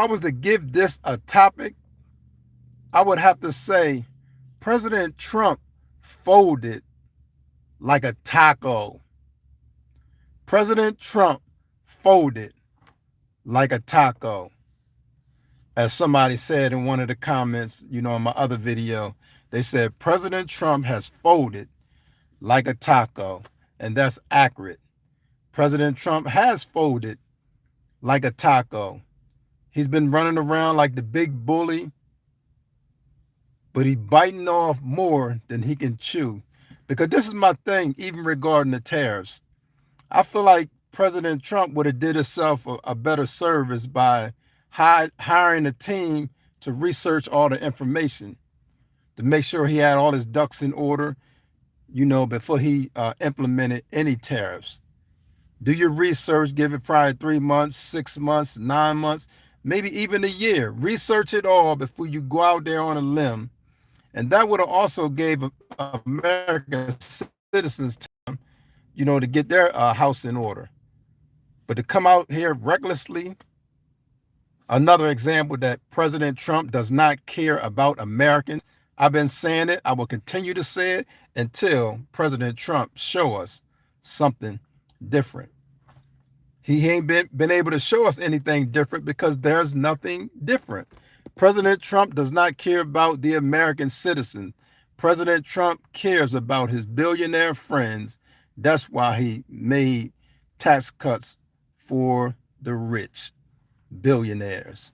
I was to give this a topic, I would have to say President Trump folded like a taco. President Trump folded like a taco. As somebody said in one of the comments, in my other video, they said President Trump has folded like a taco. And that's accurate. President Trump has folded like a taco. He's been running around like the big bully, but he's biting off more than he can chew. Because this is my thing, even regarding the tariffs. I feel like President Trump would have did himself a better service by hiring a team to research all the information, to make sure he had all his ducks in order, before he implemented any tariffs. Do your research, give it probably 3 months, 6 months, 9 months, maybe even a year. Research it all before you go out there on a limb. And that would have also gave American citizens time, to get their house in order. But to come out here recklessly, another example that President Trump does not care about Americans. I've been saying it. I will continue to say it until President Trump show us something different. He ain't been able to show us anything different because there's nothing different. President Trump does not care about the American citizen. President Trump cares about his billionaire friends. That's why he made tax cuts for the rich billionaires.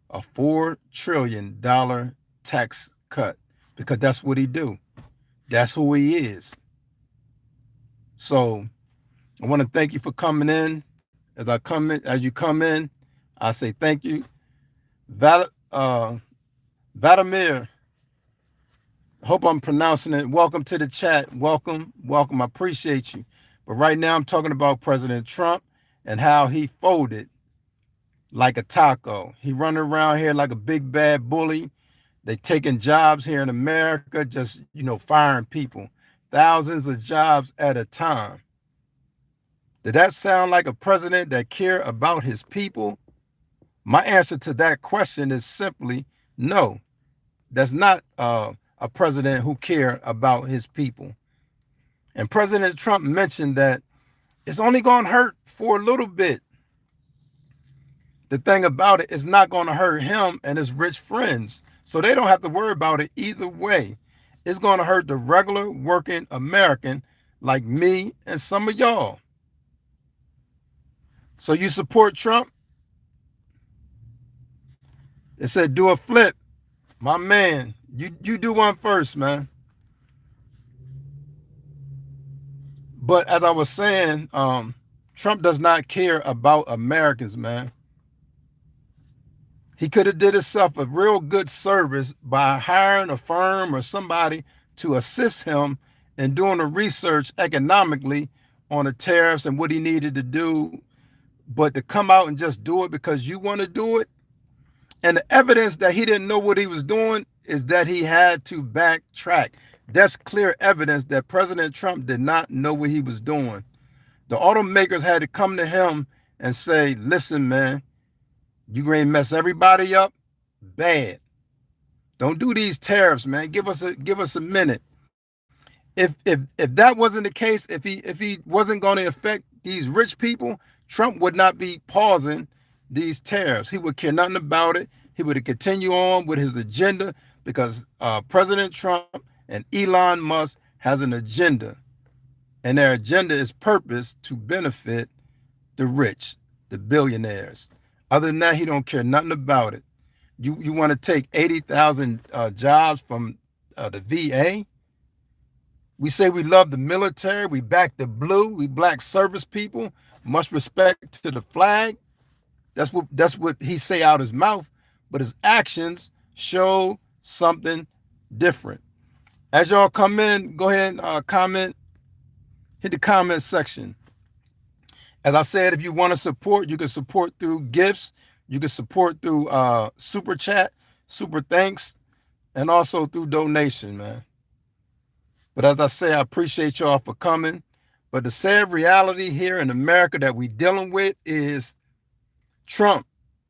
A $4 trillion tax cut, because that's what he do. That's who he is. So I want to thank you for coming in. As you come in, I say thank you. Vladimir, hope I'm pronouncing it. Welcome to the chat. Welcome. I appreciate you. But right now I'm talking about President Trump and how he folded like a taco. He running around here like a big bad bully. They taking jobs here in America, just, firing people. Thousands of jobs at a time. Did that sound like a president that care about his people? My answer to that question is simply no. That's not a president who care about his people. And President Trump mentioned that it's only going to hurt for a little bit. The thing about it is not going to hurt him and his rich friends. So they don't have to worry about it either way. It's going to hurt the regular working American like me and some of y'all. So you support Trump? It said do a flip. My man, you do one first, man. But as I was saying, Trump does not care about Americans, man. He could have did himself a real good service by hiring a firm or somebody to assist him in doing the research economically on the tariffs and what he needed to do. But to come out and just do it because you want to do it, and the evidence that he didn't know what he was doing is that he had to backtrack. That's clear evidence that President Trump did not know what he was doing. The automakers had to come to him and say, listen, man, you going to mess everybody up bad. Don't do these tariffs, man. Give us a minute. If that wasn't the case, if he wasn't going to affect these rich people, Trump would not be pausing these tariffs. He would care nothing about it. He would continue on with his agenda because President Trump and Elon Musk has an agenda, and their agenda is purpose to benefit the rich, the billionaires. Other than that, he don't care nothing about it. You want to take 80,000 jobs from the VA? We say we love the military. We back the blue. We black service people. Much respect to the flag. That's what he say out his mouth, but his actions show something different. As y'all come in, go ahead and comment. Hit the comment section. As I said, if you want to support, you can support through gifts. You can support through super chat, super thanks, and also through donation, man. But as I say, I appreciate y'all for coming. But the sad reality here in America that we dealing with is Trump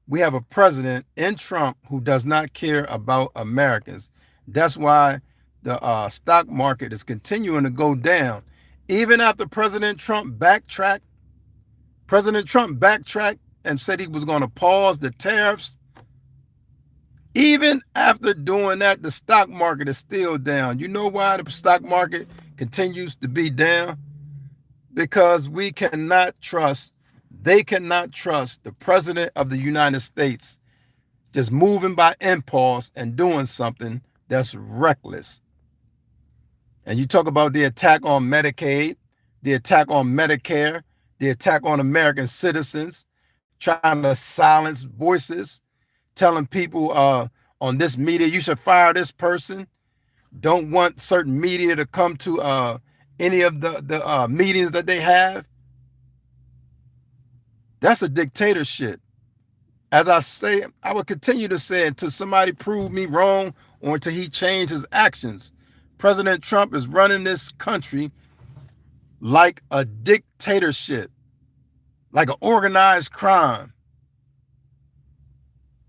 we have a president in Trump who does not care about Americans. That's why the stock market is continuing to go down. Even after President Trump backtracked and said he was going to pause the tariffs. Even after doing that, the stock market is still down. You know why the stock market continues to be down? Because they cannot trust the president of the United States just moving by impulse and doing something that's reckless. And you talk about the attack on Medicaid, the attack on Medicare, the attack on American citizens, trying to silence voices, telling people on this media, you should fire this person. Don't want certain media to come to any of the meetings that they have. That's a dictatorship. As I say, I will continue to say until somebody prove me wrong or until he changes his actions. President Trump is running this country like a dictatorship, like an organized crime.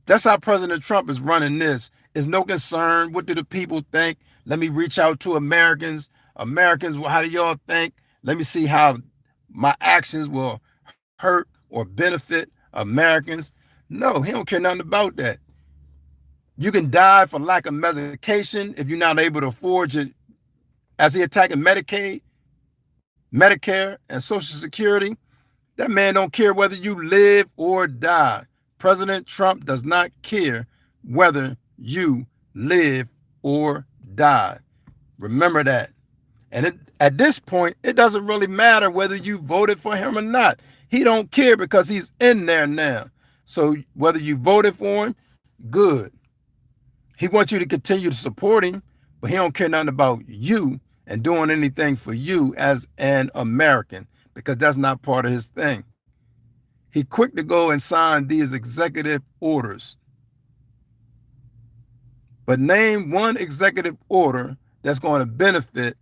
That's how President Trump is running this. Is no concern. What do the people think? Let me reach out to Americans. Americans, how do y'all think? Let me see how my actions will hurt or benefit Americans. No, he don't care nothing about that. You can die for lack of medication if you're not able to afford it. As he attacking Medicaid, Medicare, and Social Security, that man don't care whether you live or die. President Trump does not care whether you live or die. Remember that. And at this point, it doesn't really matter whether you voted for him or not. He don't care because he's in there now. So whether you voted for him, good. He wants you to continue to support him, but he don't care nothing about you and doing anything for you as an American, because that's not part of his thing. He quick to go and sign these executive orders. But name one executive order that's going to benefit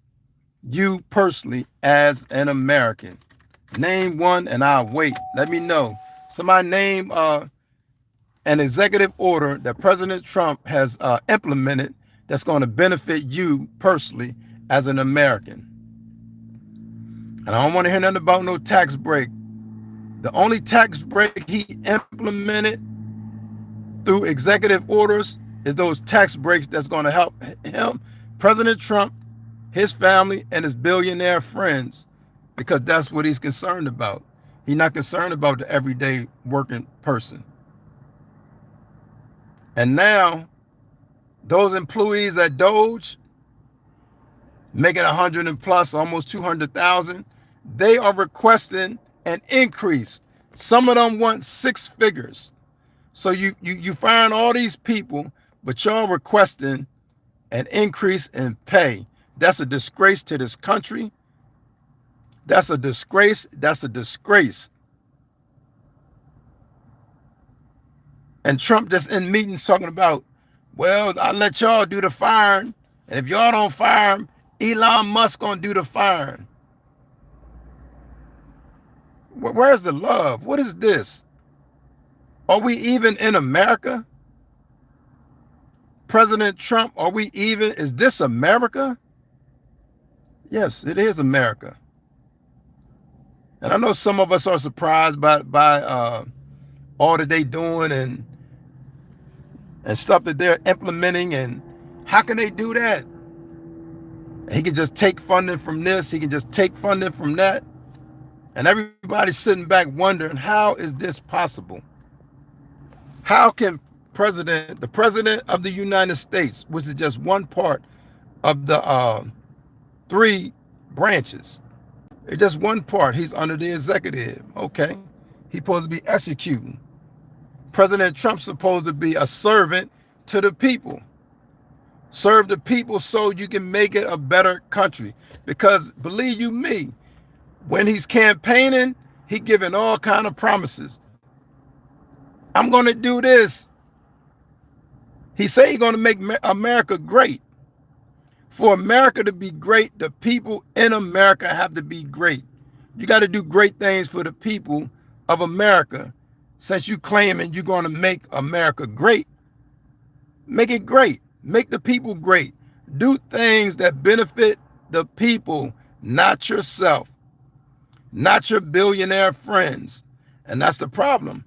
you personally as an American. Name one and I'll wait. Let me know. Somebody name an executive order that President Trump has implemented that's going to benefit you personally as an American. And I don't want to hear nothing about no tax break. The only tax break he implemented through executive orders is those tax breaks that's going to help him, President Trump, his family, and his billionaire friends, because that's what he's concerned about. He's not concerned about the everyday working person. And now, those employees at Doge, making 100 and plus, almost 200,000, they are requesting an increase. Some of them want 6 figures. So you find all these people, but y'all requesting an increase in pay. That's a disgrace to this country. That's a disgrace. That's a disgrace. And Trump just in meetings talking about, well, I'll let y'all do the firing. And if y'all don't fire him, Elon Musk gonna do the firing. Where's the love? What is this? Are we even in America? President Trump, are we even? Is this America? Yes, it is America. And I know some of us are surprised by all that they doing and stuff that they're implementing. And how can they do that? He can just take funding from this. He can just take funding from that. And everybody's sitting back wondering, how is this possible? How can the president of the United States, which is just one part of the 3 branches, it's just one part. He's under the executive. Okay. He's supposed to be executing. President Trump's supposed to be a servant to the people. Serve the people so you can make it a better country. Because believe you me, when he's campaigning, he giving all kind of promises. I'm going to do this. He said he's going to make America great. For America to be great, the people in America have to be great. You got to do great things for the people of America Since you claiming you're going to make America great, make it great. Make the people great. Do things that benefit the people, not yourself, not your billionaire friends. And that's the problem.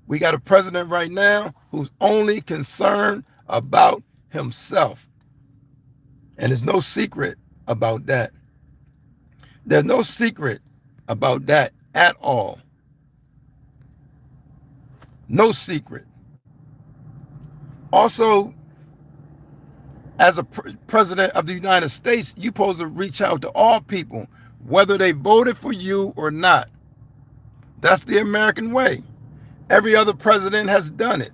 We got a president right now who's only concerned about himself. And there's no secret about that. There's no secret about that at all. No secret. Also, as a president of the United States, you're supposed to reach out to all people, whether they voted for you or not. That's the American way. Every other president has done it.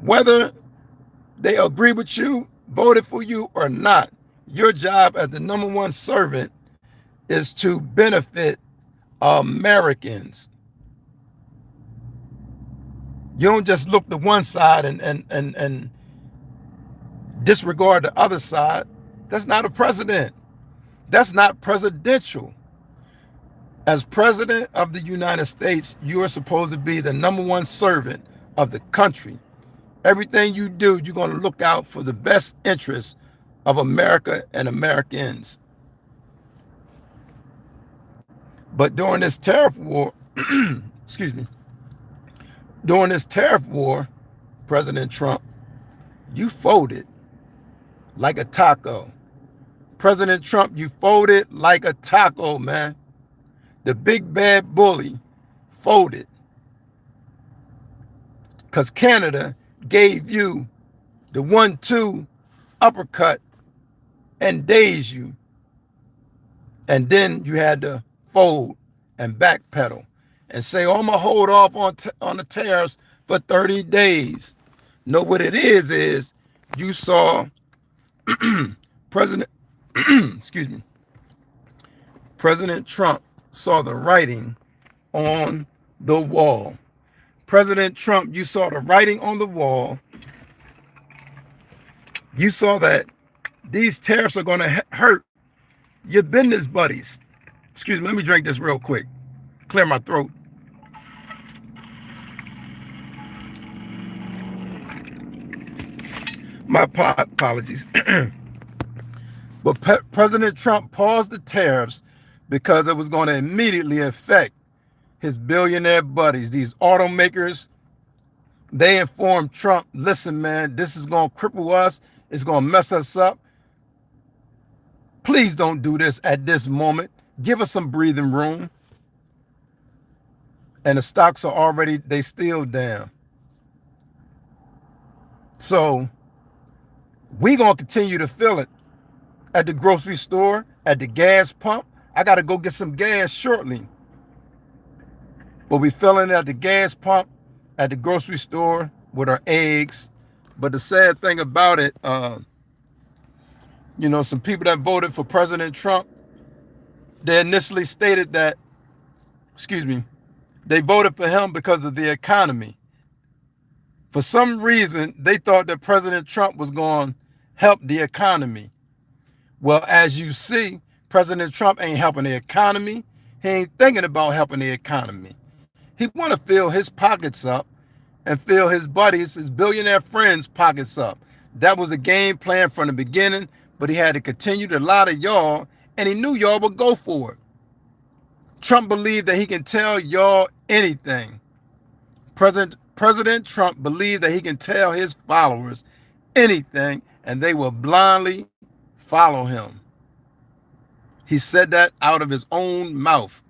Whether they agree with you, voted for you or not, your job as the number one servant is to benefit Americans. You don't just look to one side and disregard the other side. That's not a president. That's not presidential. As president of the United States, you are supposed to be the number one servant of the country. Everything you do, you're going to look out for the best interests of America and Americans. But during this tariff war, excuse me, during this tariff war, President Trump, you folded like a taco. President Trump, you folded like a taco, man. The big bad bully folded because Canada gave you the 1-2 uppercut and dazed you. And then you had to fold and backpedal and say, oh, I'm going to hold off on the tariffs for 30 days. No, what it is you saw President, excuse me, President Trump saw the writing on the wall. President Trump, you saw the writing on the wall. You saw that these tariffs are going to hurt your business buddies. Excuse me, let me drink this real quick. Clear my throat. My apologies. But President Trump paused the tariffs because it was going to immediately affect his billionaire buddies, these automakers. They informed Trump, listen, man, this is going to cripple us. It's going to mess us up. Please don't do this at this moment. Give us some breathing room. And the stocks are already, they still down. So we're going to continue to feel it at the grocery store, at the gas pump. I got to go get some gas shortly. But we feeling it at the gas pump, at the grocery store with our eggs. But the sad thing about it, you know, some people that voted for President Trump, they initially stated that, excuse me, they voted for him because of the economy. For some reason, they thought that President Trump was going to help the economy. Well, as you see, President Trump ain't helping the economy. He ain't thinking about helping the economy. He want to fill his pockets up and fill his buddies, his billionaire friends' pockets up. That was the game plan from the beginning, but he had to continue to lie to y'all, and he knew y'all would go for it. Trump believed that he can tell y'all anything. President Trump believed that he can tell his followers anything, and they will blindly follow him. He said that out of his own mouth.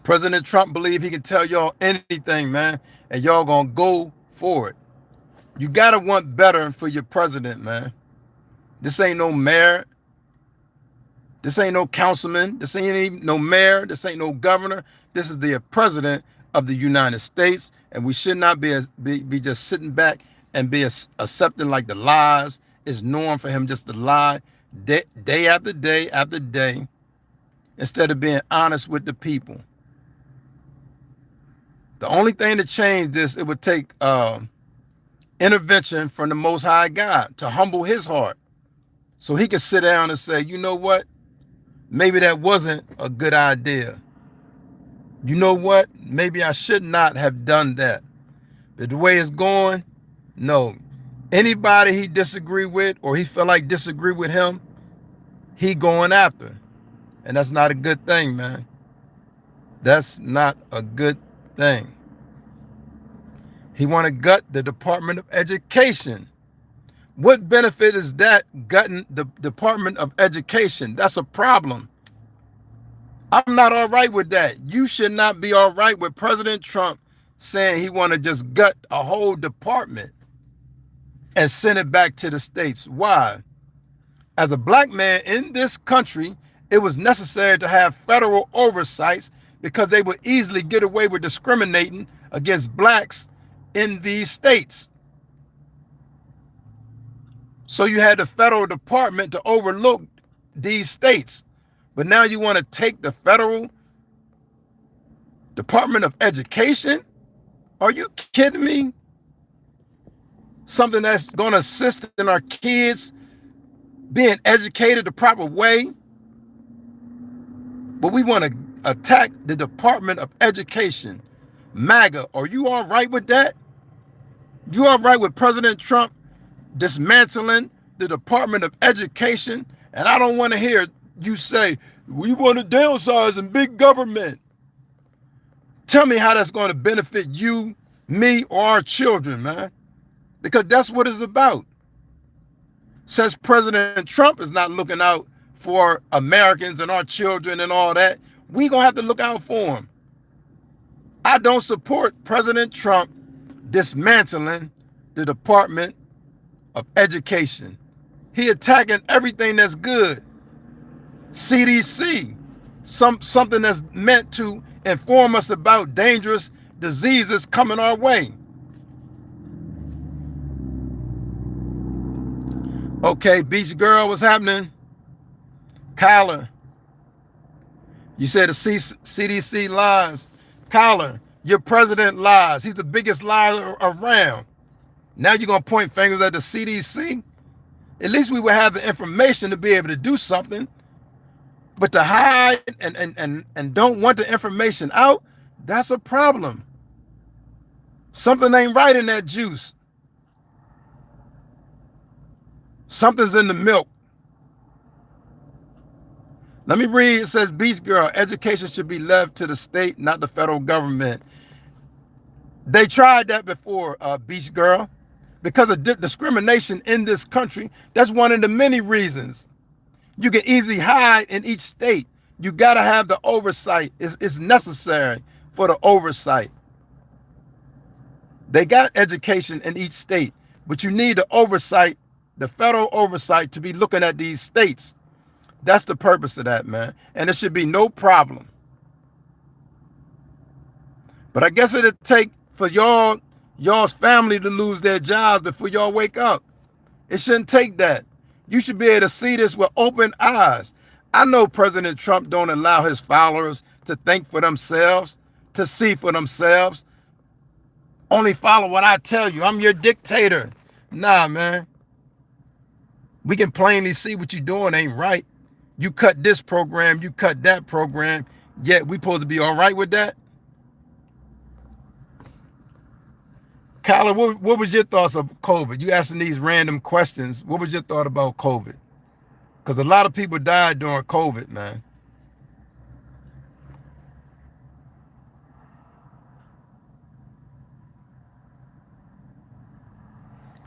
President Trump believed he can tell y'all anything, man, and y'all gonna go for it. You gotta want better for your president, man. This ain't no mayor. This ain't no councilman. This ain't even no mayor. This ain't no governor. This is the president of the United States, and we should not be just sitting back and be accepting like the lies. It's norm for him just to lie day after day after day instead of being honest with the people. The only thing to change this, it would take intervention from the Most High God to humble his heart so he can sit down and say, you know what? Maybe that wasn't a good idea. You know what? Maybe I should not have done that. But the way it's going, no. Anybody he disagree with or he feel like disagree with him, he going after. And that's not a good thing, man. That's not a good thing. He want to gut the Department of Education. What benefit is that, gutting the Department of Education? That's a problem. I'm not all right with that. You should not be all right with President Trump saying he want to just gut a whole department and send it back to the states. Why? As a black man in this country, it was necessary to have federal oversights because they would easily get away with discriminating against blacks in these states. So you had the federal department to overlook these states. But now you want to take the federal Department of Education? Are you kidding me? Something that's going to assist in our kids being educated the proper way. But we want to attack the Department of Education. MAGA, are you all right with that? You all right with President Trump dismantling the Department of Education? And I don't want to hear you say, we want to downsize in big government. Tell me how that's going to benefit you, me, or our children, man. Because that's what it's about. Since President Trump is not looking out for Americans and our children and all that, we going to have to look out for him. I don't support President Trump dismantling the Department of Education. He attacking everything that's good. CDC, something that's meant to inform us about dangerous diseases coming our way. Okay, Beach Girl, what's happening? Kyler, you said the CDC lies. Kyler, your president lies. He's the biggest liar around. Now you're going to point fingers at the CDC? At least we would have the information to be able to do something. But to hide and don't want the information out, that's a problem. Something ain't right in that juice. Something's in the milk. Let me read. It says, Beach Girl, education should be left to the state, not the federal government. They tried that before, Beach Girl. Because of discrimination in this country, that's one of the many reasons. You can easily hide in each state. You got to have the oversight. It's necessary for the oversight. They got education in each state, but you need the oversight, the federal oversight, to be looking at these states. That's the purpose of that, man. And it should be no problem. But I guess it'll take for y'all's family to lose their jobs before y'all wake up. It shouldn't take that. You should be able to see this with open eyes. I know President Trump don't allow his followers to think for themselves, to see for themselves. Only follow what I tell you. I'm your dictator. Nah, man. We can plainly see what you're doing ain't right. You cut this program, you cut that program, yet we supposed to be all right with that? Kyler, what was your thoughts of COVID? You asking these random questions. What was your thought about COVID? Because a lot of people died during COVID, man.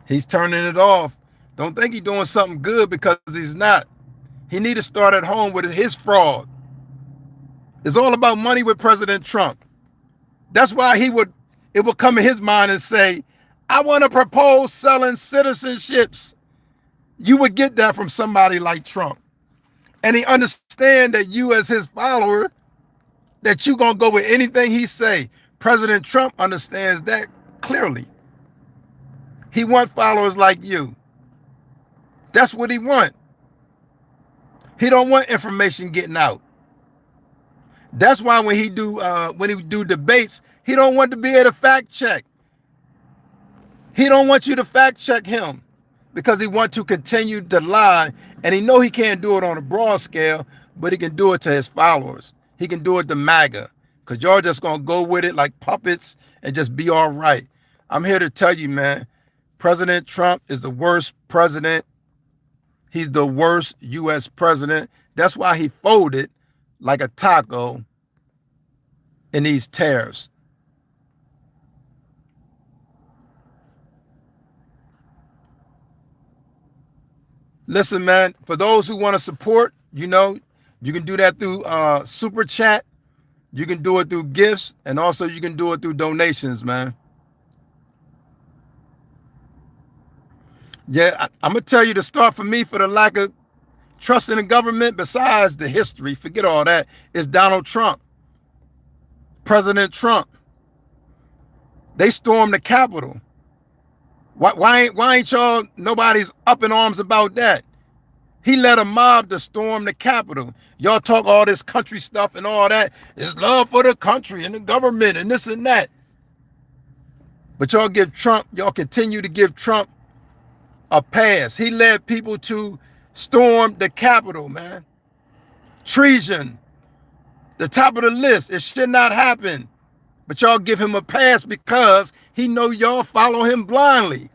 He's turning it off. Don't think he's doing something good because he's not. He need to start at home with his fraud. It's all about money with President Trump. That's why it would come in his mind and say, I want to propose selling citizenships. You would get that from somebody like Trump. And he understand that you as his follower, that you going to go with anything he say. President Trump understands that clearly. He wants followers like you. That's what he wants. He don't want information getting out. That's why when he do debates, he don't want to be able to fact check. He don't want you to fact check him because he wants to continue to lie, and he know he can't do it on a broad scale, but he can do it to his followers. He can do it to MAGA, because y'all just going to go with it like puppets and just be all right. I'm here to tell you, man, President Trump is the worst president. He's the worst U.S. president. That's why he folded like a taco in these tariffs. Listen, man, for those who want to support, you can do that through Super Chat. You can do it through gifts, and also you can do it through donations, man. Yeah, I'm going to tell you to start for me for the lack of trust in the government, besides the history, forget all that, is Donald Trump. President Trump. They stormed the Capitol. Why ain't y'all, nobody's up in arms about that? He led a mob to storm the Capitol. Y'all talk all this country stuff and all that. It's love for the country and the government and this and that. But y'all continue to give Trump a pass. He led people to storm the Capitol, man. Treason. The top of the list. It should not happen. But y'all give him a pass because he know y'all follow him blindly.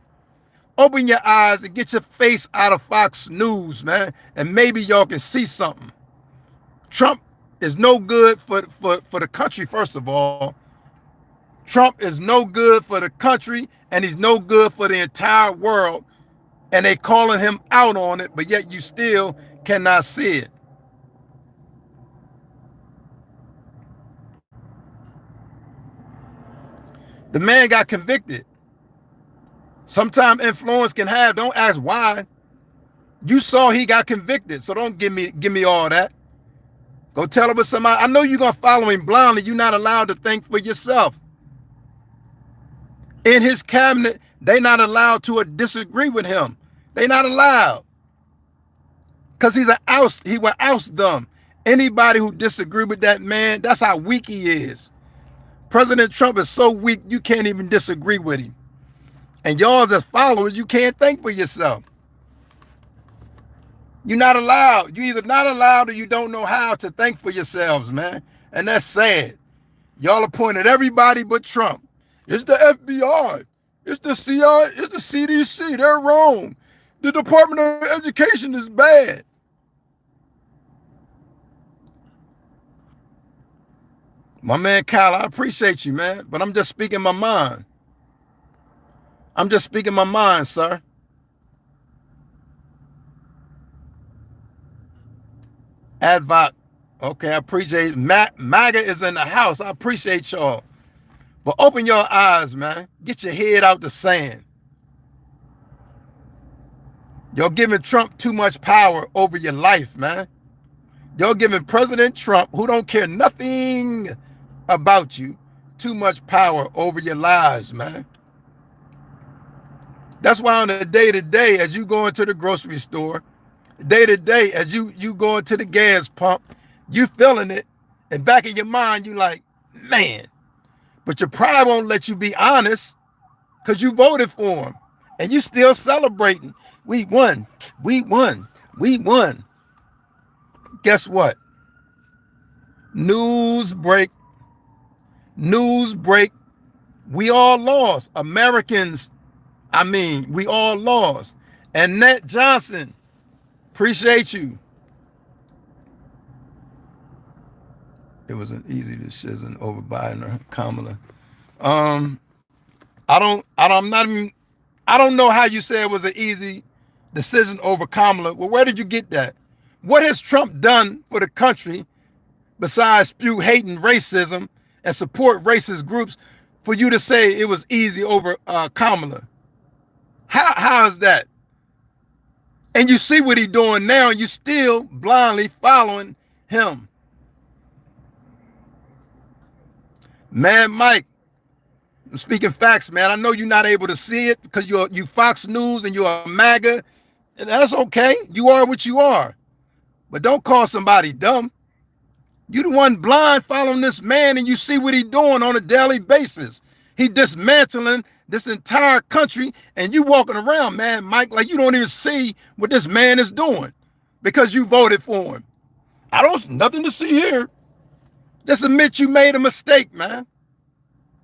Open your eyes and get your face out of Fox News, man. And maybe y'all can see something. Trump is no good for the country, first of all. Trump is no good for the country, and he's no good for the entire world. And they calling him out on it, but yet you still cannot see it. The man got convicted. Sometimes influence can have, don't ask why. You saw he got convicted, so don't give me all that. Go tell him with somebody. I know you're going to follow him blindly. You're not allowed to think for yourself. In his cabinet, they're not allowed to disagree with him. They're not allowed. Because he will oust them. Anybody who disagree with that man, that's how weak he is. President Trump is so weak, you can't even disagree with him. And y'all as followers, you can't think for yourself. You're not allowed. You're either not allowed or you don't know how to think for yourselves, man. And that's sad. Y'all appointed everybody but Trump. It's the FBI. It's the CIA. It's the CDC. They're wrong. The Department of Education is bad. My man Kyle, I appreciate you, man. But I'm just speaking my mind. I'm just speaking my mind, sir. Advoc. Okay, I appreciate it. MAGA is in the house. I appreciate y'all. But open your eyes, man. Get your head out the sand. Y'all giving Trump too much power over your life, man. Y'all giving President Trump, who don't care nothing about you, too much power over your lives, man. That's why on the day-to-day, as you go into the grocery store, day-to-day, as you go into the gas pump, you feeling it, and back in your mind, you like, man. But your pride won't let you be honest because you voted for him, and you still celebrating. We won. We won. We won. Guess what? News break. News break. We all lost. Americans, we all lost. Annette Johnson, appreciate you. It wasn't easy to shizzle over Biden or Kamala. I don't know how you say it was an easy decision over Kamala. Well, where did you get that? What has Trump done for the country besides spew hate and racism and support racist groups for you to say it was easy over Kamala? How is that? And you see what he's doing now, and you still blindly following him. Man, Mike, I'm speaking facts, man. I know you're not able to see it because you Fox News and you're a MAGA, and that's okay. You are what you are. But don't call somebody dumb. You the one blind following this man, and you see what he's doing on a daily basis. He dismantling this entire country, and you walking around, man, Mike, like you don't even see what this man is doing because you voted for him. Nothing to see here. Just admit you made a mistake, man.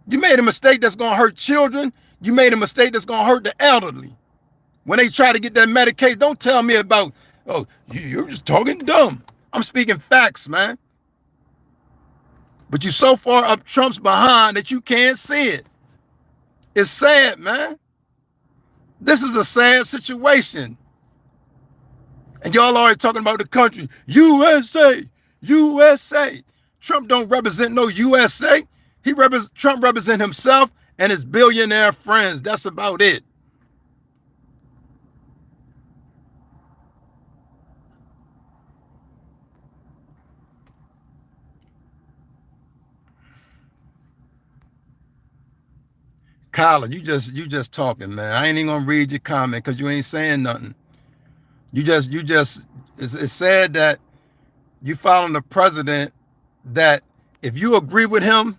You made a mistake that's going to hurt children. You made a mistake that's going to hurt the elderly. When they try to get that Medicaid, don't tell me about, oh, you're just talking dumb. I'm speaking facts, man. But you're so far up Trump's behind that you can't see it. It's sad, man. This is a sad situation. And y'all already talking about the country. USA, USA. Trump don't represent no USA. Trump represent himself and his billionaire friends. That's about it. Colin, you just talking, man. I ain't even gonna read your comment because you ain't saying nothing. It's said that you following the president that if you agree with him,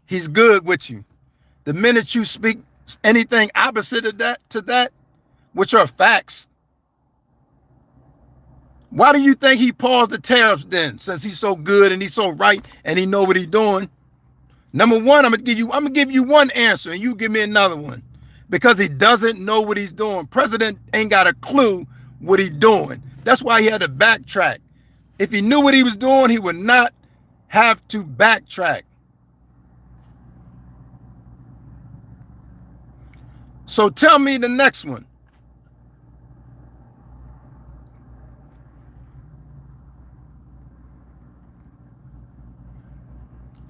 he's good with you. The minute you speak anything opposite of that, which are facts, why do you think he paused the tariffs then, since he's so good and he's so right and he know what he's doing? Number one, I'm gonna give you one answer and you give me another one. Because he doesn't know what he's doing. President ain't got a clue what he's doing. That's why he had to backtrack. If he knew what he was doing, he would not have to backtrack. So tell me the next one.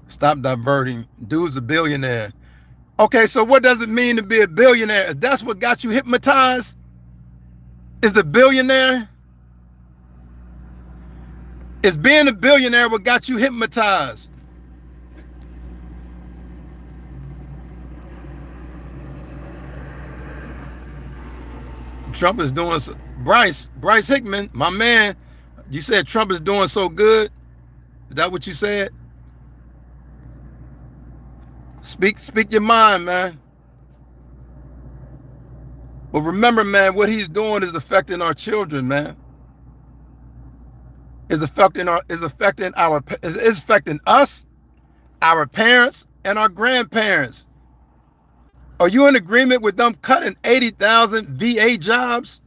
Stop diverting. Dude's a billionaire. Okay, so what does it mean to be a billionaire? If that's what got you hypnotized, is the billionaire? Is being a billionaire what got you hypnotized? Trump is doing so, Bryce Hickman, my man, you said Trump is doing so good. Is that what you said? Speak your mind, man. But remember, man, what he's doing is affecting our children, man. Is affecting us, our parents, and our grandparents. Are you in agreement with them cutting 80,000 VA jobs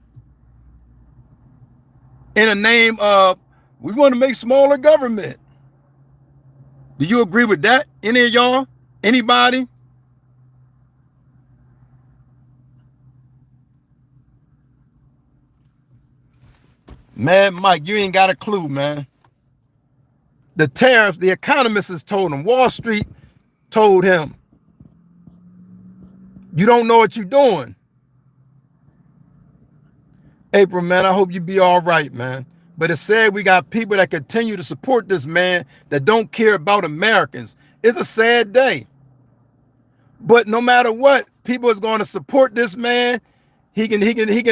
in the name of we want to make smaller government? Do you agree with that? Any of y'all? Anybody? Man, Mike, you ain't got a clue, man. The tariffs, the economists has told him. Wall Street told him. You don't know what you're doing. April, man, I hope you be all right, man. But it said we got people that continue to support this man that don't care about Americans. It's a sad day. But no matter what, people is going to support this man. He can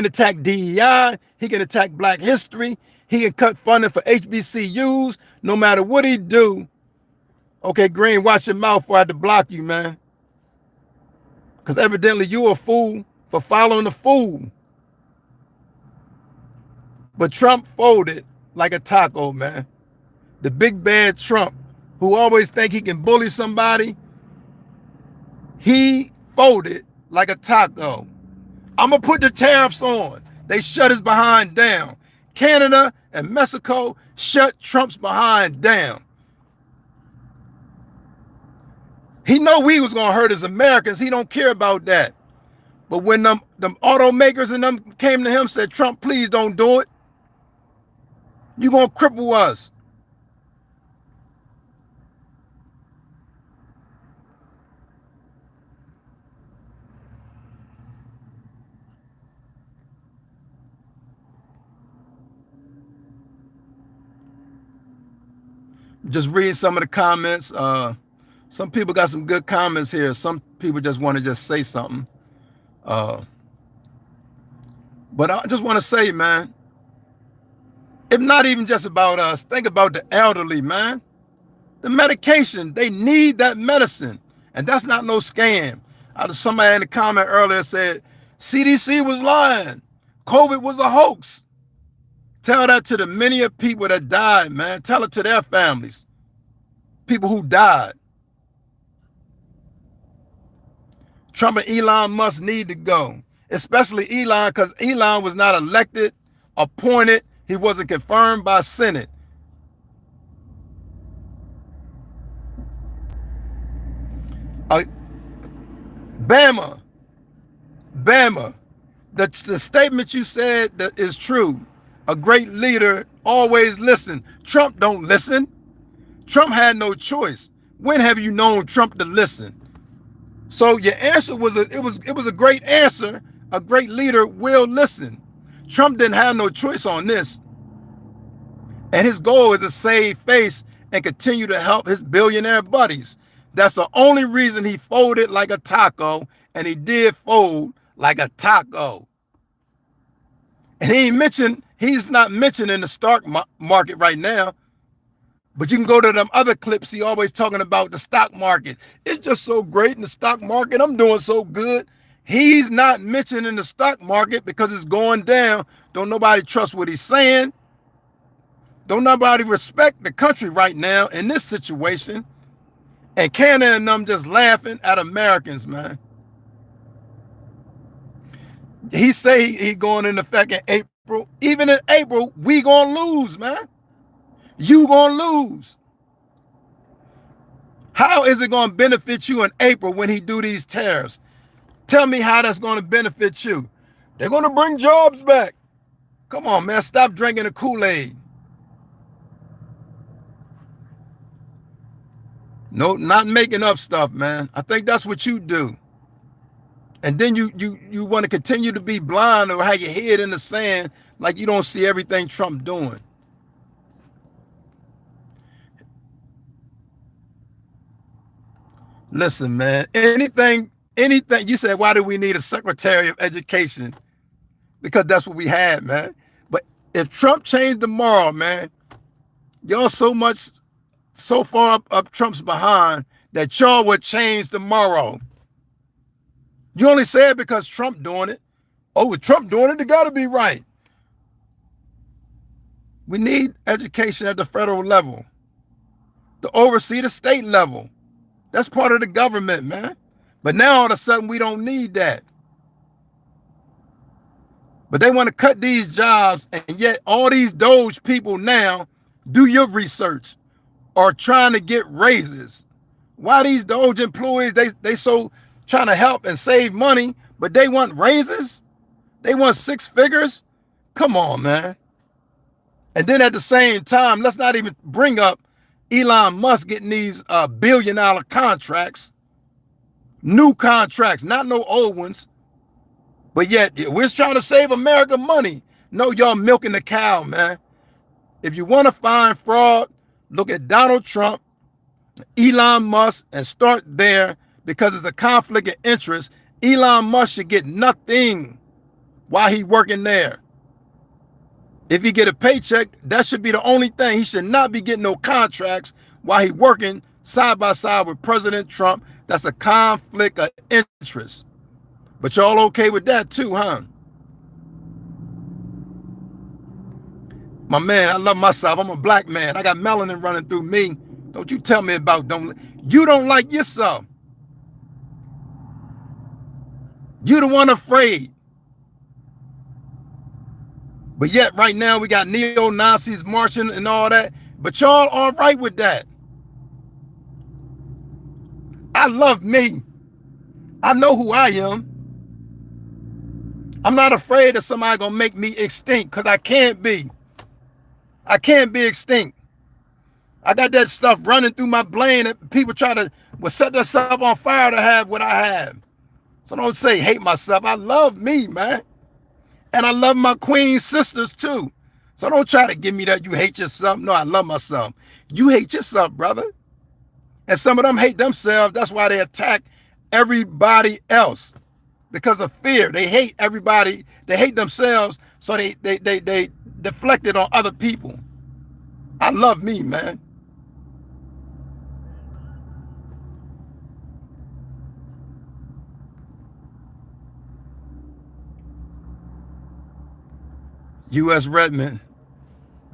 attack DEI. He can attack Black history. He can cut funding for HBCUs. No matter what he do. Okay, Green, watch your mouth before I have to block you, man. Because evidently you a fool for following the fool. But Trump folded like a taco, man. The big bad Trump, who always think he can bully somebody, he folded like a taco. I'm going to put the tariffs on. They shut his behind down. Canada and Mexico shut Trump's behind down. He know we was going to hurt as Americans. He don't care about that. But when them automakers and them came to him, said, Trump, please don't do it. You're going to cripple us. Just reading some of the comments. Some people got some good comments here. Some people just want to just say something. But I just want to say, man, if not even just about us, think about the elderly, man. The medication, they need that medicine. And that's not no scam. Somebody in the comment earlier said, CDC was lying. COVID was a hoax. Tell that to the many of people that died, man. Tell it to their families. people who died. Trump and Elon Musk need to go, especially Elon, because Elon was not elected, appointed. He wasn't confirmed by Senate. Bama, the statement you said that is true. A great leader always listen. Trump don't listen. Trump had no choice. When have you known Trump to listen? So your answer was it was a great answer. A great leader will listen. Trump didn't have no choice on this. And his goal is to save face and continue to help his billionaire buddies. That's the only reason he folded like a taco, and he did fold like a taco. And he's not mentioned in the stock market right now. But you can go to them other clips. He always talking about the stock market. It's just so great in the stock market. I'm doing so good. He's not mentioned in the stock market because it's going down. Don't nobody trust what he's saying. Don't nobody respect the country right now in this situation. And Canada and them just laughing at Americans, man. He say he going into effect in April. Even in April, we gonna lose, man. You gonna lose. How is it gonna benefit you in April when he do these tariffs? Tell me how that's gonna benefit you. They're gonna bring jobs back. Come on, man. Stop drinking the Kool-Aid. No, not making up stuff, man. I think that's what you do. And then you want to continue to be blind or have your head in the sand like you don't see everything Trump doing. Listen, man, anything, you said, why do we need a Secretary of Education? Because that's what we had, man. But if Trump changed tomorrow, man, y'all so far up Trump's behind that y'all would change tomorrow. You only say it because Trump doing it. Oh, with Trump doing it, it got to be right. We need education at the federal level to oversee the state level. That's part of the government, man. But now all of a sudden we don't need that. But they want to cut these jobs, and yet all these Doge people now, do your research, are trying to get raises. Why these Doge employees, they so trying to help and save money, but they want raises? They want 6 figures? Come on, man. And then at the same time, let's not even bring up Elon Musk getting these billion-dollar contracts, new contracts, not no old ones. But yet, we're trying to save America money. No, y'all milking the cow, man. If you want to find fraud, look at Donald Trump, Elon Musk, and start there, because it's a conflict of interest. Elon Musk should get nothing while he working there. If he get a paycheck, that should be the only thing. He should not be getting no contracts while he working side by side with President Trump. That's a conflict of interest. But y'all okay with that too, huh? My man, I love myself. I'm a black man. I got melanin running through me. Don't you tell me about you don't like yourself. You the one afraid. But yet right now we got neo-Nazis marching and all that. But y'all all right with that. I love me. I know who I am. I'm not afraid that somebody gonna make me extinct, because I can't be. I can't be extinct. I got that stuff running through my brain that people try to set themselves on fire to have what I have. So don't say hate myself. I love me, man. And I love my queen sisters too. So don't try to give me that you hate yourself. No, I love myself. You hate yourself, brother. And some of them hate themselves. That's why they attack everybody else. Because of fear. They hate everybody. They hate themselves. So they deflect it on other people. I love me, man. U.S. Redmond.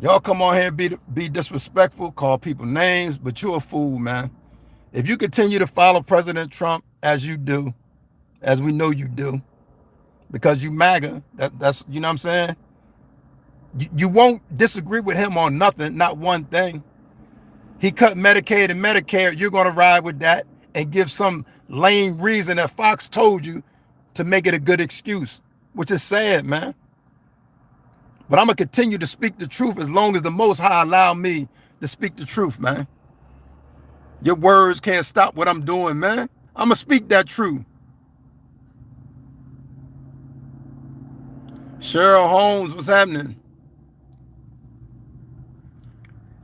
Y'all come on here and be disrespectful, call people names, but you're a fool, man. If you continue to follow President Trump as you do, as we know you do, because you MAGA, that's, you know what I'm saying? You won't disagree with him on nothing, not one thing. He cut Medicaid and Medicare. You're going to ride with that and give some lame reason that Fox told you to make it a good excuse, which is sad, man. But I'm going to continue to speak the truth as long as the Most High allow me to speak the truth, man. Your words can't stop what I'm doing, man. I'm going to speak that truth. Cheryl Holmes, what's happening?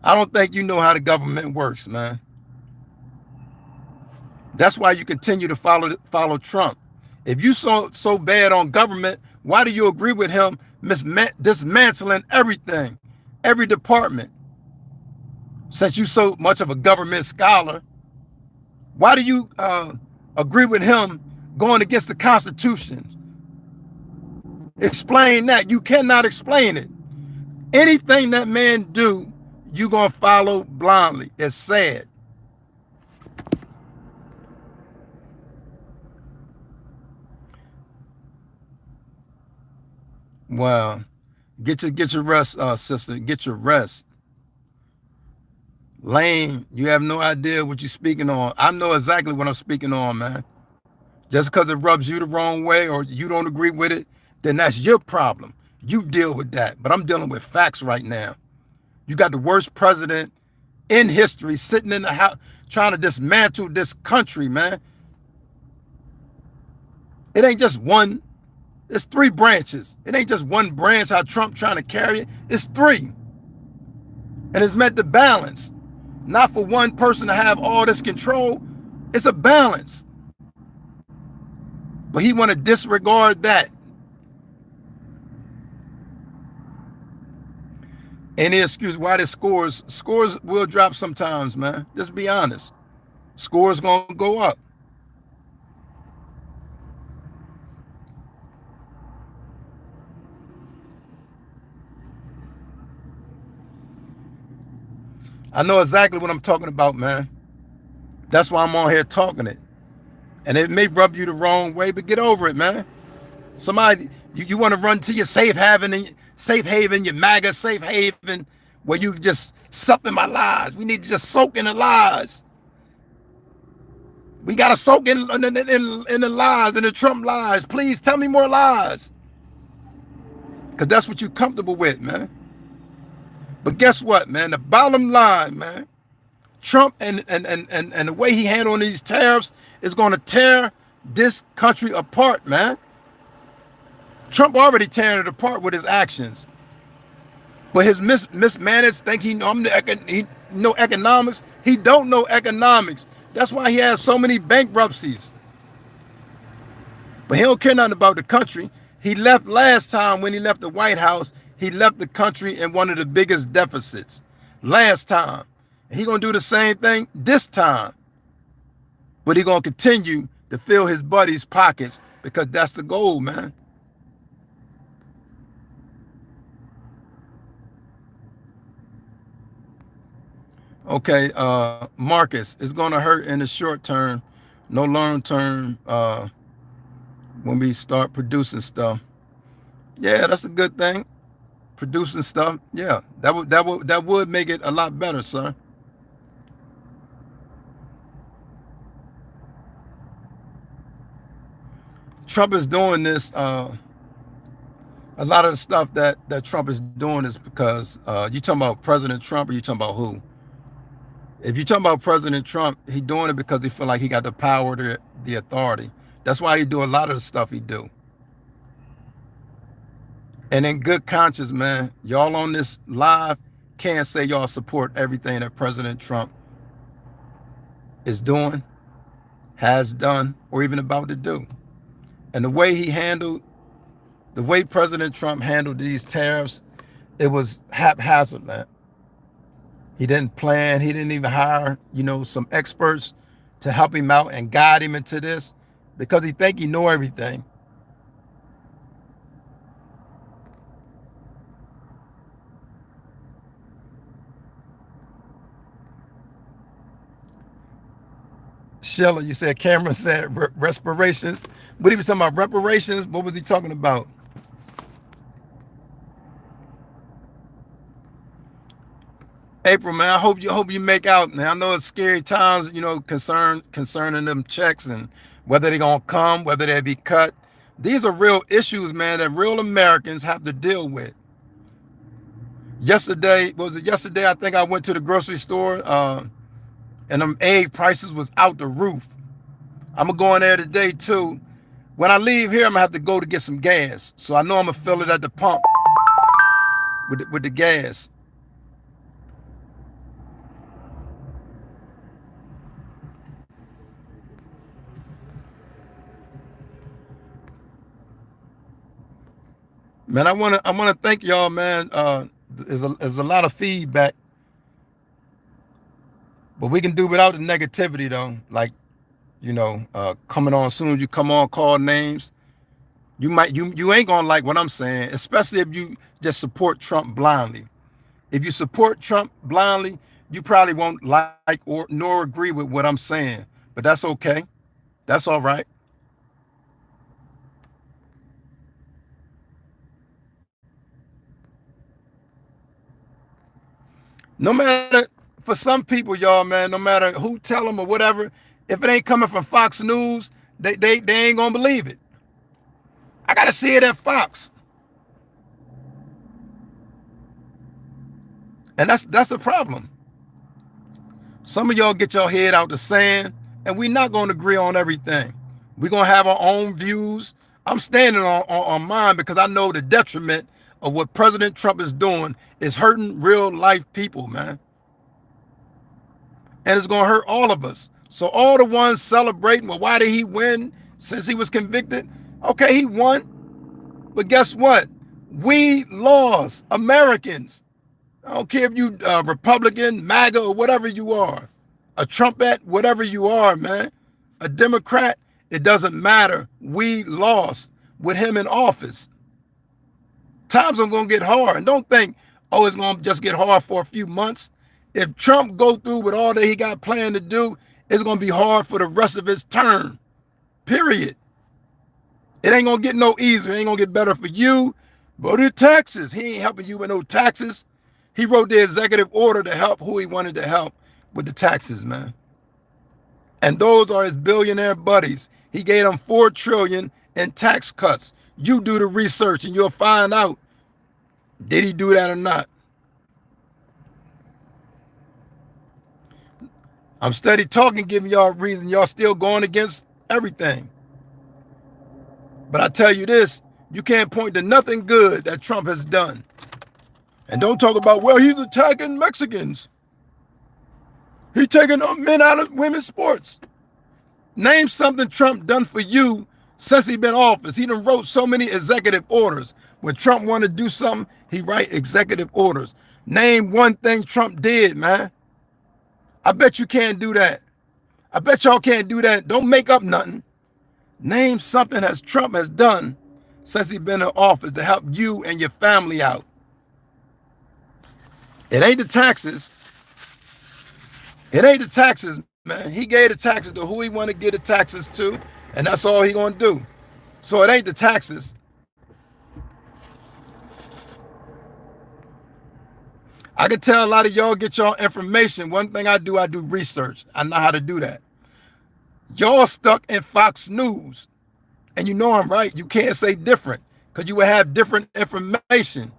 I don't think you know how the government works, man. That's why you continue to follow Trump. If you so bad on government, why do you agree with him dismantling everything, every department? Since you so much of a government scholar, why do you agree with him going against the Constitution? Explain that. You cannot explain it. Anything that man do, you gonna follow blindly. It's sad. Wow. Get your rest, sister. Get your rest. Lane, you have no idea what you're speaking on. I know exactly what I'm speaking on, man. Just because it rubs you the wrong way or you don't agree with it, then that's your problem. You deal with that. But I'm dealing with facts right now. You got the worst president in history sitting in the house trying to dismantle this country, man. It ain't just one. It's three branches. It ain't just one branch how Trump trying to carry it. It's three. And it's meant to balance. Not for one person to have all this control. It's a balance. But he want to disregard that. Any excuse why the scores will drop sometimes, man. Just be honest. Scores gonna go up. I know exactly what I'm talking about, man. That's why I'm on here talking it. And it may rub you the wrong way, but get over it, man. Somebody, you want to run to your safe haven, your MAGA safe haven, where you just sup in my lies. We need to just soak in the lies. We got to soak in the lies, in the Trump lies. Please tell me more lies. Because that's what you're comfortable with, man. But guess what, man? The bottom line, man, Trump and the way he handling these tariffs is going to tear this country apart, man. Trump already tearing it apart with his actions. But his mismanaged think he know economics. He don't know economics. That's why he has so many bankruptcies. But he don't care nothing about the country. He left last time when he left the White House. He left the country in one of the biggest deficits last time. And he gonna do the same thing this time. But he gonna continue to fill his buddies' pockets because that's the goal, man. Okay, Marcus, it's gonna hurt in the short term, no long term. When we start producing stuff, yeah, that's a good thing. Producing stuff, yeah, that would make it a lot better, sir. Trump is doing this. A lot of the stuff that Trump is doing is because you talking about President Trump or you talking about who? If you talking about President Trump, he doing it because he feel like he got the power, the authority. That's why he do a lot of the stuff he do. And in good conscience, man, y'all on this live can't say y'all support everything that President Trump is doing, has done, or even about to do. And the way President Trump handled these tariffs, it was haphazard, man. He didn't plan. He didn't even hire, some experts to help him out and guide him into this because he think he know everything. Sheila, you said Cameron said respirations. What he was talking about? Reparations? What was he talking about? April, man, I hope you make out, man. I know it's scary times, concerning them checks and whether they're gonna come, whether they be cut. These are real issues, man, that real Americans have to deal with. Yesterday, was it yesterday? I think I went to the grocery store, and them egg prices was out the roof. I'm gonna go in there today too. When I leave here, I'm gonna have to go to get some gas. So I know I'm gonna fill it at the pump with the gas. Man, I wanna thank y'all, man. There's a lot of feedback, but we can do without the negativity though. Like, coming on, as soon as you come on, call names. You ain't gonna like what I'm saying, especially if you just support Trump blindly. If you support Trump blindly, you probably won't like or nor agree with what I'm saying. But that's okay. That's all right. No matter, for some people, y'all, man, no matter who tell them or whatever, if it ain't coming from Fox News, they ain't gonna believe it. I gotta see it at Fox. And that's a problem. Some of y'all get your head out the sand, and we're not gonna agree on everything. We're gonna have our own views. I'm standing on mine because I know the detriment of what President Trump is doing is hurting real life people, man. And it's gonna hurt all of us. So all the ones celebrating, well, why did he win since he was convicted? Okay, he won, but guess what? We lost, Americans. I don't care if you Republican, MAGA, or whatever you are, a Trumpet, whatever you are, man, a Democrat, it doesn't matter. We lost with him in office. Times are gonna get hard, and don't think, oh, it's gonna just get hard for a few months. If Trump go through with all that he got planned to do, it's gonna be hard for the rest of his term. Period. It ain't gonna get no easier. It ain't gonna get better for you. Vote your taxes. He ain't helping you with no taxes. He wrote the executive order to help who he wanted to help with the taxes, man. And those are his billionaire buddies. He gave them $4 trillion in tax cuts. You do the research and you'll find out, did he do that or not? I'm steady talking, giving y'all a reason. Y'all still going against everything. But I tell you this, you can't point to nothing good that Trump has done. And don't talk about, well, he's attacking Mexicans. He's taking men out of women's sports. Name something Trump done for you since he been in office. He done wrote so many executive orders. When Trump wanted to do something, he write executive orders. Name one thing Trump did, man. I bet you can't do that. I bet y'all can't do that. Don't make up nothing. Name something that Trump has done since he's been in office to help you and your family out. It ain't the taxes. It ain't the taxes, man. He gave the taxes to who he want to give the taxes to, and that's all he gonna do. So it ain't the taxes. I can tell a lot of y'all get y'all information. One thing I do research. I know how to do that. Y'all stuck in Fox News, and you know I'm right. You can't say different because you will have different information.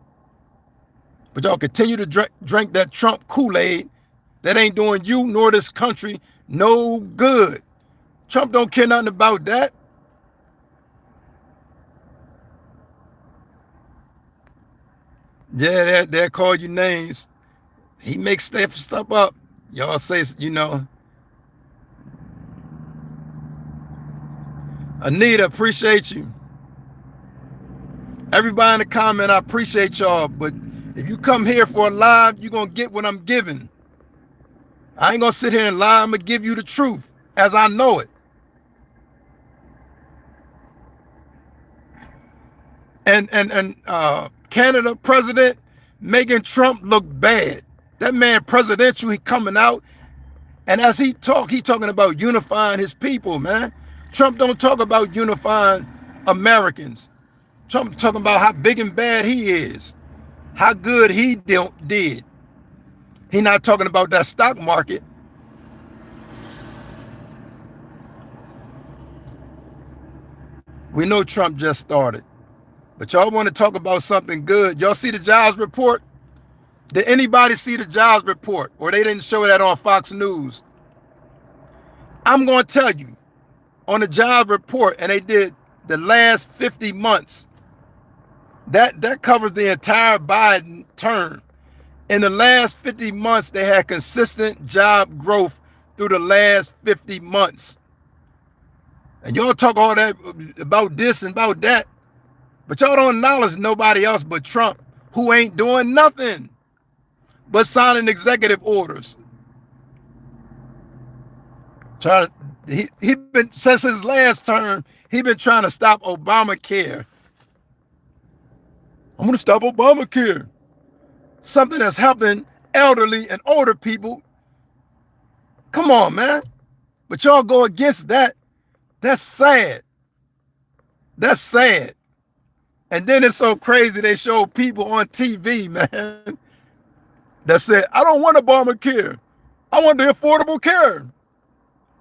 But y'all continue to drink that Trump Kool-Aid that ain't doing you nor this country no good. Trump don't care nothing about that. Yeah, they'll call you names. He makes stuff up. Y'all say, Anita, appreciate you. Everybody in the comment, I appreciate y'all. But if you come here for a live, you're going to get what I'm giving. I ain't going to sit here and lie. I'm going to give you the truth as I know it. And Canada president making Trump look bad. That man presidential, he coming out. And as he talking about unifying his people, man. Trump don't talk about unifying Americans. Trump talking about how big and bad he is, how good he did. He not talking about that stock market. We know Trump just started. But y'all want to talk about something good. Y'all see the jobs report? Did anybody see the jobs report? Or they didn't show that on Fox News? I'm going to tell you, on the jobs report, and they did the last 50 months, that covers the entire Biden term. In the last 50 months, they had consistent job growth through the last 50 months. And y'all talk all that about this and about that, but y'all don't acknowledge nobody else but Trump, who ain't doing nothing but signing executive orders. He been, since his last term, he been trying to stop Obamacare. I'm gonna stop Obamacare. Something that's helping elderly and older people. Come on, man. But y'all go against that. That's sad. That's sad. And then it's so crazy they show people on TV, man, that said, I don't want Obamacare. I want the Affordable Care.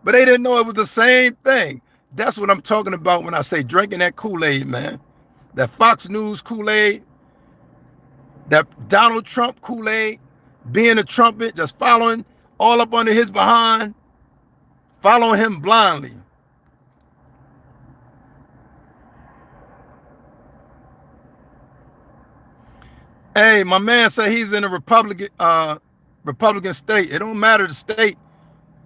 But they didn't know it was the same thing. That's what I'm talking about when I say drinking that Kool-Aid, man. That Fox News Kool-Aid, that Donald Trump Kool-Aid, being a trumpet, just following all up under his behind, following him blindly. Hey, my man said he's in a Republican state. It don't matter the state.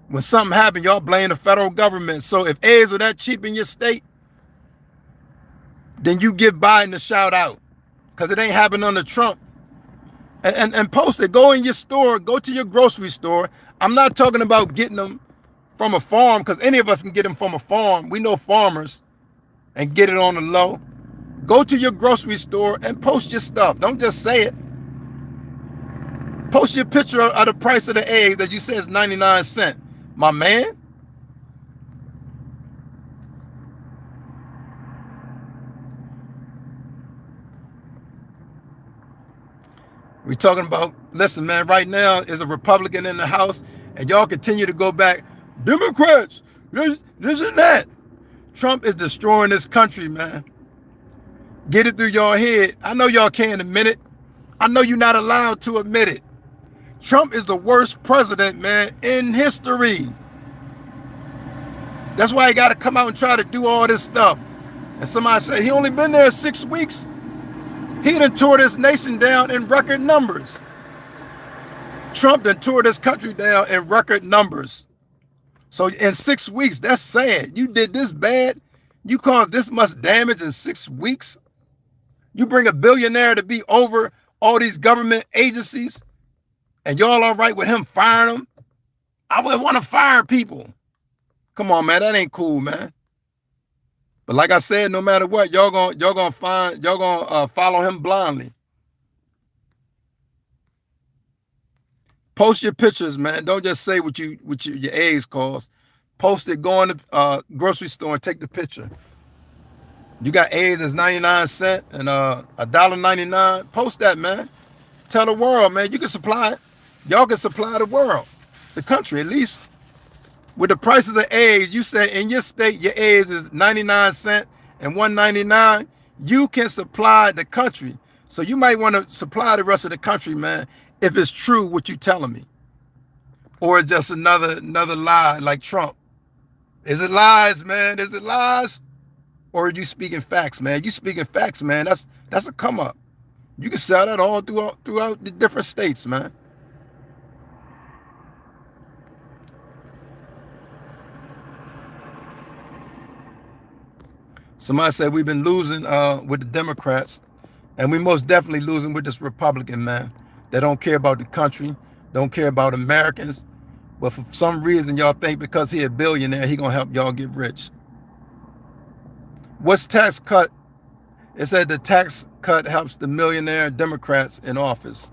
When something happens, y'all blame the federal government. So if eggs are that cheap in your state, then you give Biden a shout out, because it ain't happening under Trump. And post it. Go in your store. Go to your grocery store. I'm not talking about getting them from a farm, because any of us can get them from a farm. We know farmers and get it on the low. Go to your grocery store and post your stuff. Don't just say it. Post your picture of the price of the eggs that you said is 99 cents. My man. We talking about, listen, man, right now is a Republican in the House, and y'all continue to go back, Democrats, this and that. Trump is destroying this country, man. Get it through your head. I know y'all can't admit it. I know you're not allowed to admit it. Trump is the worst president, man, in history. That's why he got to come out and try to do all this stuff. And somebody said he only been there 6 weeks. He done tore this nation down in record numbers. Trump done tore this country down in record numbers. So in 6 weeks, that's sad. You did this bad. You caused this much damage in 6 weeks. You bring a billionaire to be over all these government agencies, and y'all all right with him firing them? I would want to fire people. Come on, man, that ain't cool, man. But like I said, no matter what, y'all gonna follow him blindly. Post your pictures, man. Don't just say what your eggs cost. Post it. Go in the grocery store and take the picture. You got eggs that's 99 cents and $1.99. Post that, man. Tell the world, man. You can supply it. Y'all can supply the world, the country, at least. With the prices of eggs, you say in your state your eggs is 99 cents and $1.99. You can supply the country. So you might want to supply the rest of the country, man, if it's true what you telling me. Or it's just another lie like Trump. Is it lies, man? Is it lies? Or are you speaking facts, man? You speaking facts, man. That's a come up. You can sell that all throughout the different states, man. Somebody said we've been losing with the Democrats, and we most definitely losing with this Republican, man. They don't care about the country, don't care about Americans. But for some reason, y'all think because he a billionaire, he gonna help y'all get rich. What's tax cut? It said the tax cut helps the millionaire Democrats in office.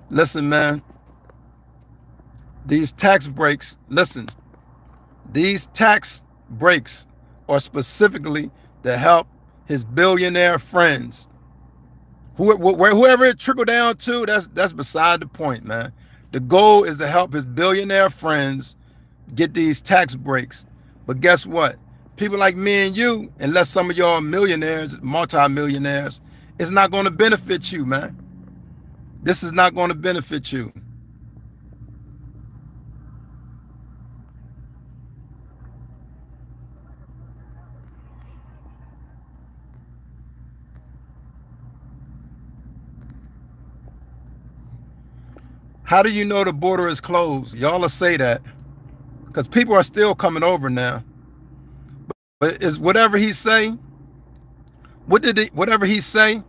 Listen, man, These tax breaks, listen, these tax breaks are specifically to help his billionaire friends. Whoever it trickled down to, that's beside the point, man. The goal is to help his billionaire friends get these tax breaks. But guess what? People like me and you, unless some of y'all are millionaires, multi-millionaires, it's not going to benefit you, man. This is not going to benefit you. How do you know the border is closed? Y'all will say that because people are still coming over now. But is whatever he say? Whatever he say?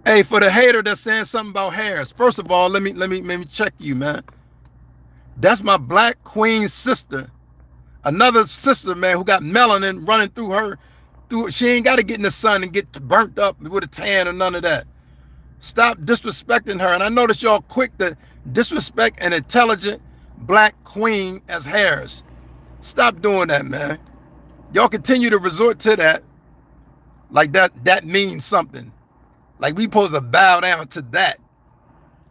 Hey, for the hater that's saying something about hairs, first of all, let me check you, man. That's my black queen sister, another sister, man, who got melanin running through her. She ain't got to get in the sun and get burnt up with a tan or none of that. Stop disrespecting her. And I notice y'all quick to disrespect an intelligent black queen as hairs. Stop doing that, man. Y'all continue to resort to that like that means something. Like we supposed to bow down to that.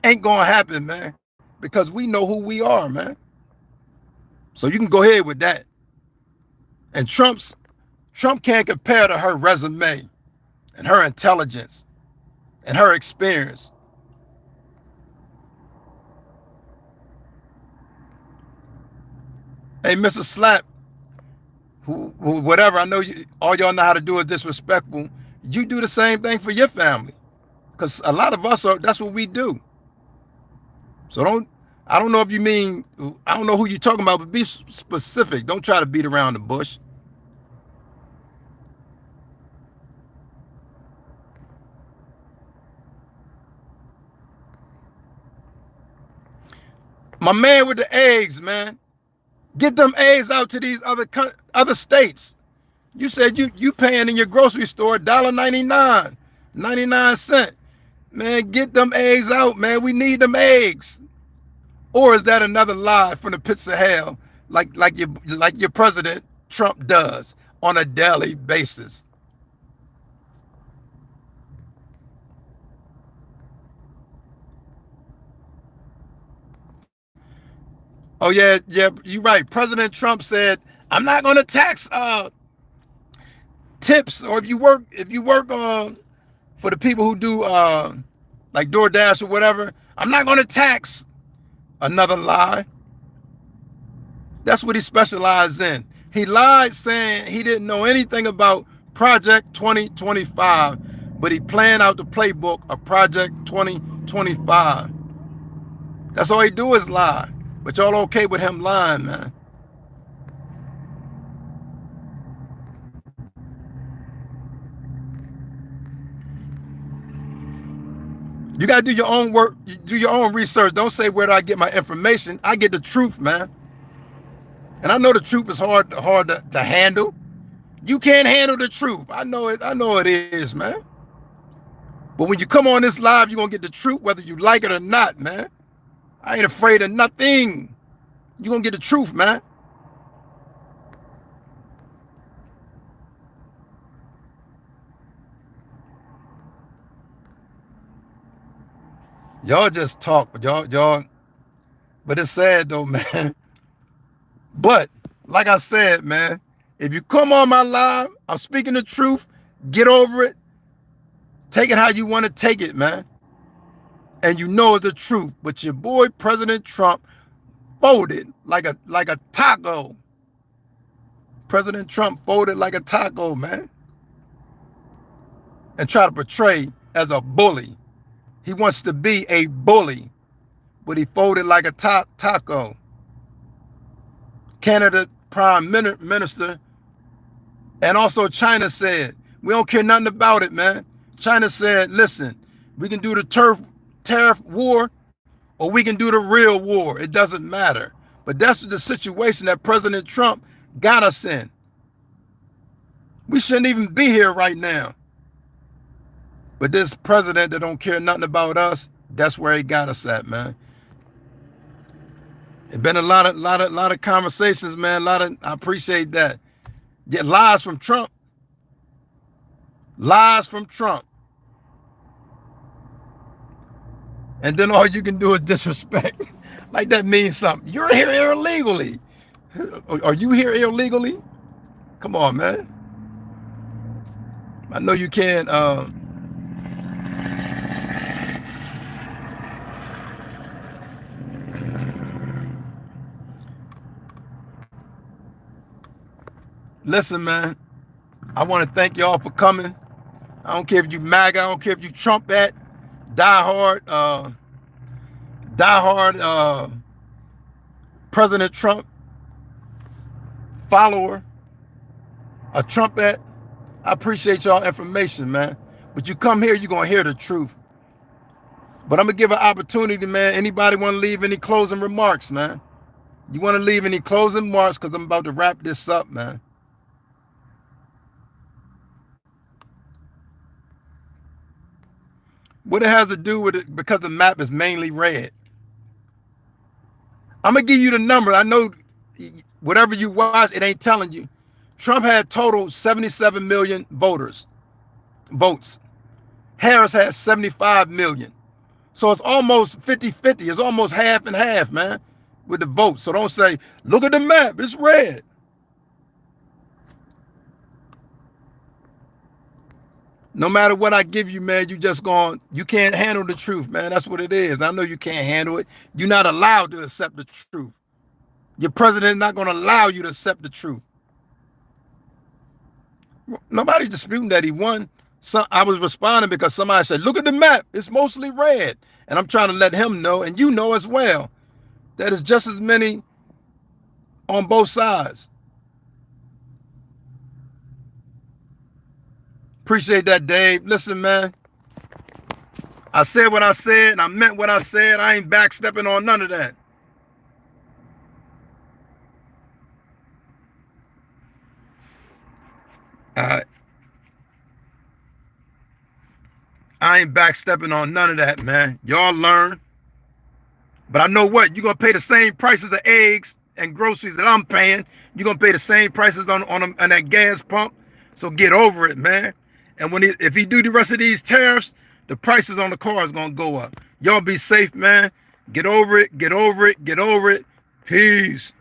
Ain't gonna happen, man. Because we know who we are, man. So you can go ahead with that. And Trump can't compare to her resume and her intelligence and her experience. Hey, Mr. Slap, whatever, I know all y'all know how to do is disrespectful. You do the same thing for your family. Because a lot of us that's what we do. So I don't know if you mean, I don't know who you're talking about, but be specific. Don't try to beat around the bush. My man with the eggs, man. Get them eggs out to these other states. You said you paying in your grocery store $1.99, 99 cents. Man, get them eggs out, man. We need them eggs. Or is that another lie from the pits of hell, like your president Trump does on a daily basis? Oh yeah, you're right. President Trump said, "I'm not going to tax tips, or if you work for the people who do like DoorDash or whatever, I'm not going to tax." Another lie. That's what he specialized in. He lied saying he didn't know anything about Project 2025, but he planned out the playbook of Project 2025. That's all he do is lie. But y'all okay with him lying, man? You gotta do your own work, do your own research. Don't say where do I get my information. I get the truth, man. And I know the truth is hard to handle. You can't handle the truth. I know it is, man. But when you come on this live, you're gonna get the truth, whether you like it or not, man. I ain't afraid of nothing. You're gonna get the truth, man. Y'all just talk, but but it's sad though, man. But like I said, man, if you come on my live, I'm speaking the truth. Get over it. Take it how you want to take it, man. And you know it's the truth. But your boy President Trump folded like a taco. President Trump folded like a taco, man. And try to portray as a bully. He wants to be a bully, but he folded like a taco. Canada Prime Minister and also China said, we don't care nothing about it, man. China said, listen, we can do the tariff war or we can do the real war. It doesn't matter. But that's the situation that President Trump got us in. We shouldn't even be here right now. But this president that don't care nothing about us, that's where he got us at, man. It's been a lot of conversations, man. I appreciate that. Yeah, lies from Trump. Lies from Trump. And then all you can do is disrespect. Like that means something. You're here illegally. Are you here illegally? Come on, man. I know you can. Listen, man. I want to thank y'all for coming. I don't care if you MAGA. I don't care if you Trump at diehard President Trump follower, a Trump at. I appreciate y'all information, man. But you come here, you're going to hear the truth. But I'm going to give an opportunity, man. Anybody want to leave any closing remarks, man? You want to leave any closing remarks? Because I'm about to wrap this up, man. What it has to do with it, because the map is mainly red. I'm going to give you the number. I know whatever you watch, it ain't telling you. Trump had total 77 million votes. Harris has 75 million. So it's almost 50-50. It's almost half and half, man, with the votes. So don't say, look at the map, it's red. No matter what I give you, man, you can't handle the truth, man. That's what it is. I know you can't handle it. You're not allowed to accept the truth. Your president is not going to allow you to accept the truth. Nobody's disputing that he won. So I was responding because somebody said, look at the map. It's mostly red. And I'm trying to let him know, and you know as well, that it's just as many on both sides. Appreciate that, Dave. Listen, man. I said what I said, and I meant what I said. I ain't backstepping on none of that. I ain't backstepping on none of that, man. Y'all learn. But I know what? You're going to pay the same prices of eggs and groceries that I'm paying. You're going to pay the same prices on that gas pump. So get over it, man. And if he do the rest of these tariffs, the prices on the car is going to go up. Y'all be safe, man. Get over it. Get over it. Get over it. Peace.